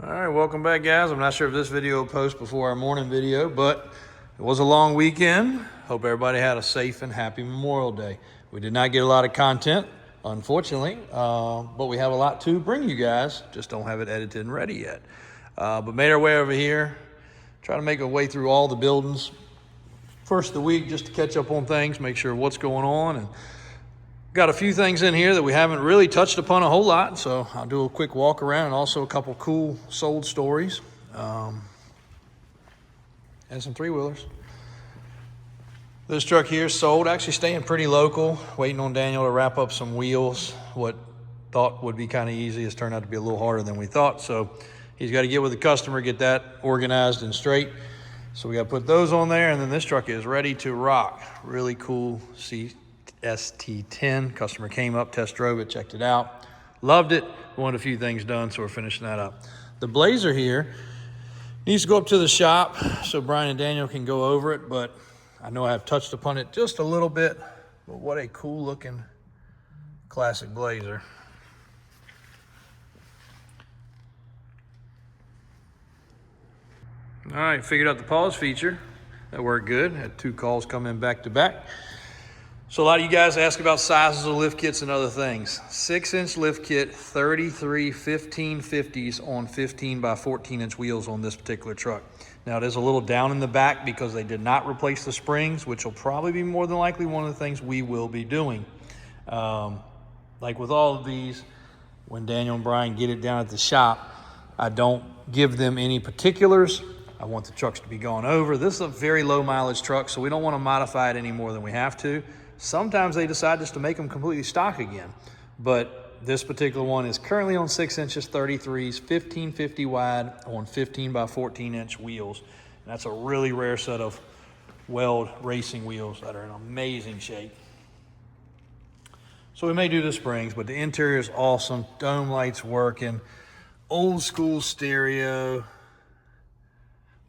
All right, welcome back, guys. I'm not sure if this video will post before our morning video, but it was a long weekend. Hope everybody had a safe and happy Memorial Day. We did not get a lot of content, unfortunately, but we have a lot to bring you guys. Just don't have it edited and ready yet. But made our way over here, try to make our way through all the buildings. First of the week, just to catch up on things, make sure what's going on, and got a few things in here that we haven't really touched upon a whole lot, so I'll do a quick walk around, and also a couple cool sold stories, and some three-wheelers. This truck here sold, actually staying pretty local, waiting on Daniel to wrap up some wheels. What thought would be kind of easy has turned out to be a little harder than we thought, so he's got to get with the customer, get that organized and straight. So we got to put those on there, and then this truck is ready to rock. Really cool ST10. Customer came up, test drove it, checked it out, loved it. Wanted a few things done, so we're finishing that up. The Blazer here needs to go up to the shop so Brian and Daniel can go over it, but I know I have touched upon it just a little bit. But what a cool looking classic Blazer. All right, figured out the pause feature. That worked good. Had 2 calls come in back to back. So a lot of you guys ask about sizes of lift kits and other things. 6-inch lift kit, 33 1550s on 15 by 14-inch wheels on this particular truck. Now it is a little down in the back because they did not replace the springs, which will probably be more than likely one of the things we will be doing. Like with all of these, when Daniel and Brian get it down at the shop, I don't give them any particulars. I want the trucks to be gone over. This is a very low mileage truck, so we don't want to modify it any more than we have to. Sometimes they decide just to make them completely stock again. But this particular one is currently on 6 inches, 33s, 1550 wide on 15 by 14-inch wheels. And that's a really rare set of Weld racing wheels that are in amazing shape. So we may do the springs, but the interior is awesome. Dome lights working. Old school stereo.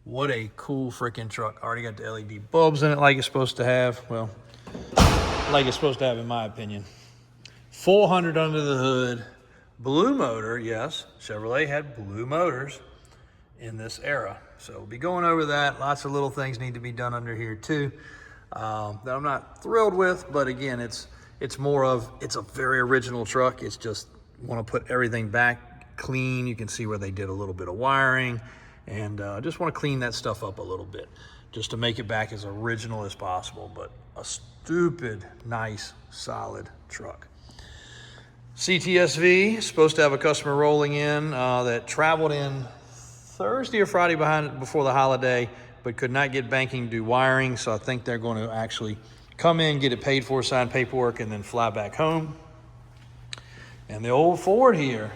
What a cool freaking truck. Already got the LED bulbs in it like it's supposed to have. Well, like it's supposed to have in my opinion. 400 under the hood. Blue motor, yes. Chevrolet had blue motors in this era. So we'll be going over that. Lots of little things need to be done under here too that I'm not thrilled with, but again, it's more of, it's a very original truck. It's just want to put everything back clean. You can see where they did a little bit of wiring, and just want to clean that stuff up a little bit just to make it back as original as possible. But a stupid nice solid truck. CTSV, supposed to have a customer rolling in that traveled in Thursday or Friday before the holiday, but could not get banking to do wiring, so I think they're going to actually come in, get it paid for, sign paperwork, and then fly back home. And the old Ford here,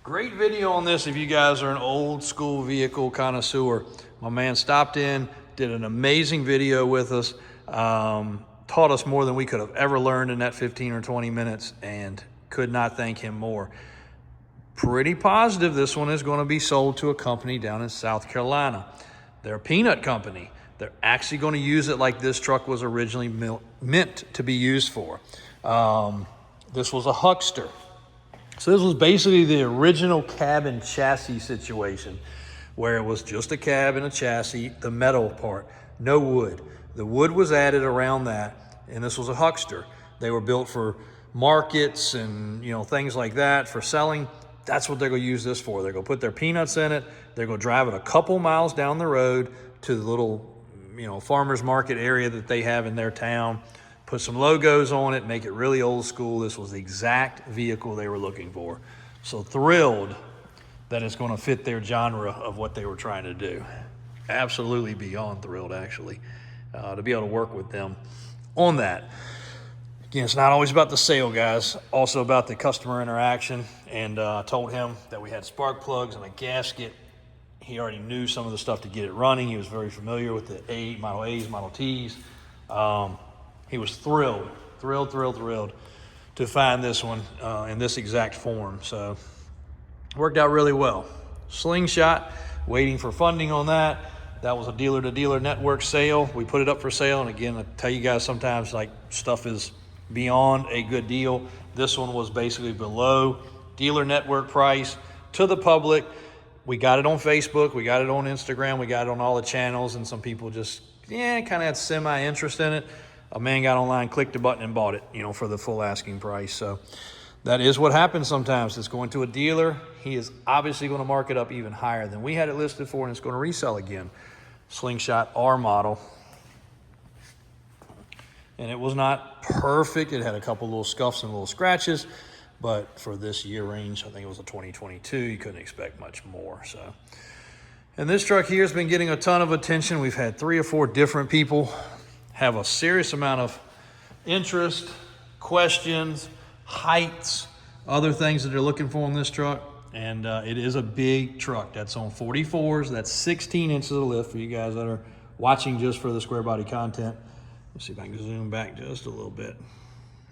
great video on this if you guys are an old school vehicle connoisseur. My man stopped in, did an amazing video with us, taught us more than we could have ever learned in that 15 or 20 minutes, and could not thank him more. Pretty positive this one is going to be sold to a company down in South Carolina. They're a peanut company. They're actually going to use it like this truck was originally meant to be used for. This was a huckster. So this was basically the original cab and chassis situation, where it was just a cab and a chassis, the metal part, no wood. The wood was added around that, and this was a huckster. They were built for markets and things like that for selling. That's what they're going to use this for. They're going to put their peanuts in it. They're going to drive it a couple miles down the road to the little farmers market area that they have in their town, put some logos on it, make it really old school. This was the exact vehicle they were looking for. So thrilled that it's going to fit their genre of what they were trying to do. Absolutely beyond thrilled, actually, to be able to work with them on that. Again, it's not always about the sale, guys. Also about the customer interaction. And I told him that we had spark plugs and a gasket. He already knew some of the stuff to get it running. He was very familiar with the Model A's, Model T's. He was thrilled to find this one in this exact form. So worked out really well. Slingshot, waiting for funding on that. That was a dealer-to-dealer network sale. We put it up for sale, and again, I tell you guys sometimes like stuff is beyond a good deal. This one was basically below dealer network price to the public. We got it on Facebook, we got it on Instagram, we got it on all the channels, and some people just, kind of had semi-interest in it. A man got online, clicked the button, and bought it, for the full asking price. So that is what happens sometimes. It's going to a dealer. He is obviously going to mark it up even higher than we had it listed for, and it's going to resell again. Slingshot R model. And it was not perfect. It had a couple little scuffs and little scratches, but for this year range, I think it was a 2022, you couldn't expect much more. So, and this truck here has been getting a ton of attention. We've had 3 or 4 different people have a serious amount of interest, questions, heights, other things that they're looking for in this truck. And it is a big truck. That's on 44s. That's 16 inches of lift for you guys that are watching just for the square body content. Let's see if I can zoom back just a little bit.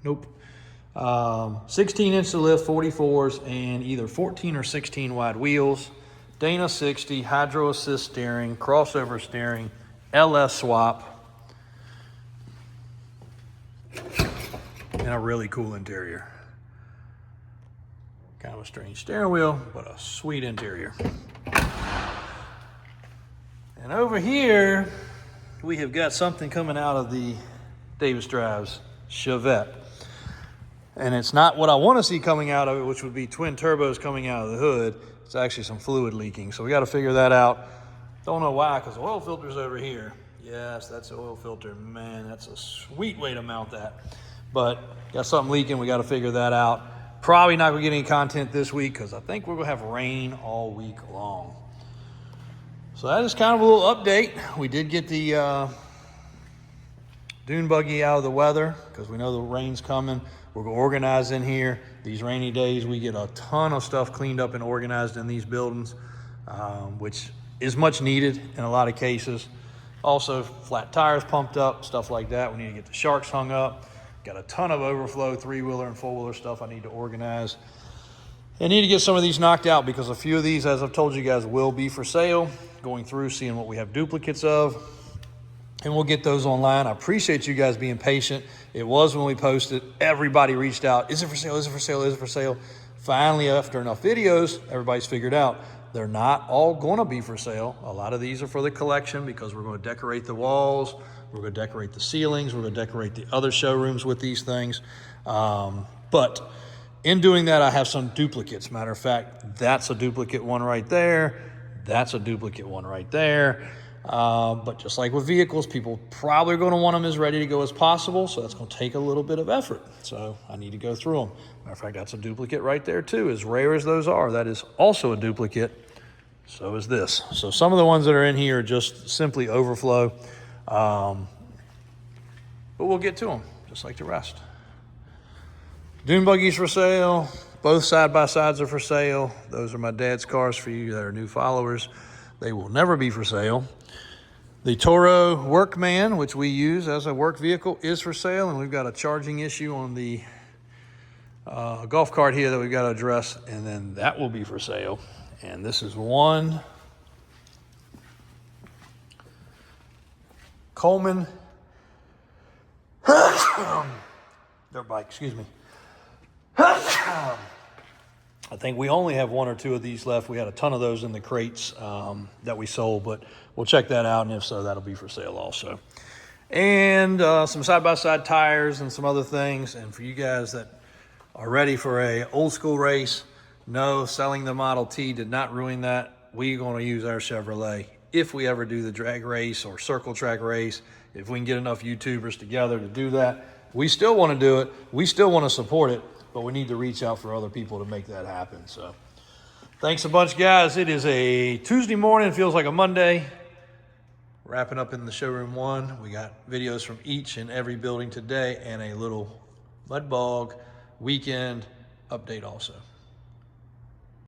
Nope. 16 inch of lift, 44s, and either 14 or 16 wide wheels. Dana 60, hydro assist steering, crossover steering, LS swap, and a really cool interior. Kind of a strange steering wheel, but a sweet interior. And over here, we have got something coming out of the Davis Drives Chevette. And it's not what I want to see coming out of it, which would be twin turbos coming out of the hood. It's actually some fluid leaking. So we got to figure that out. Don't know why, because the oil filter's over here. Yes, that's the oil filter. Man, that's a sweet way to mount that. But got something leaking. We got to figure that out. Probably not going to get any content this week because I think we're going to have rain all week long. So that is kind of a little update. We did get the dune buggy out of the weather because we know the rain's coming. We're going to organize in here. These rainy days, we get a ton of stuff cleaned up and organized in these buildings, which is much needed in a lot of cases. Also, flat tires pumped up, stuff like that. We need to get the sharks hung up. Got a ton of overflow 3-wheeler and 4-wheeler stuff I need to organize. I need to get some of these knocked out because a few of these, as I've told you guys, will be for sale. Going through, seeing what we have duplicates of, and we'll get those online. I appreciate you guys being patient. It was when we posted, everybody reached out. Is it for sale? Is it for sale? Is it for sale? Finally, after enough videos, everybody's figured out they're not all going to be for sale. A lot of these are for the collection because we're going to decorate the walls. We're going to decorate the ceilings. We're going to decorate the other showrooms with these things. But in doing that, I have some duplicates. Matter of fact, that's a duplicate one right there. That's a duplicate one right there. But just like with vehicles, people probably are going to want them as ready to go as possible. So that's going to take a little bit of effort. So I need to go through them. Matter of fact, that's a duplicate right there too. As rare as those are, that is also a duplicate. So is this. So some of the ones that are in here are just simply overflow. But we'll get to them just like the rest. Dune buggies for sale. Both side-by-sides are for sale. Those are my dad's cars for you that are new followers. They will never be for sale. The Toro Workman, which we use as a work vehicle, is for sale. And we've got a charging issue on the golf cart here that we've got to address. And then that will be for sale. And this is one Coleman dirt bike, excuse me. I think we only have 1 or 2 of these left. We had a ton of those in the crates that we sold, but we'll check that out, and if so, that'll be for sale also. And some side-by-side tires and some other things. And for you guys that are ready for a old school race, no, selling the Model T did not ruin that. We're going to use our Chevrolet if we ever do the drag race or circle track race. If we can get enough YouTubers together to do that, we still want to do it. We still want to support it. But we need to reach out for other people to make that happen. So thanks a bunch, guys. It is a Tuesday morning. It feels like a Monday. Wrapping up in the showroom 1. We got videos from each and every building today and a little mud bog weekend update also.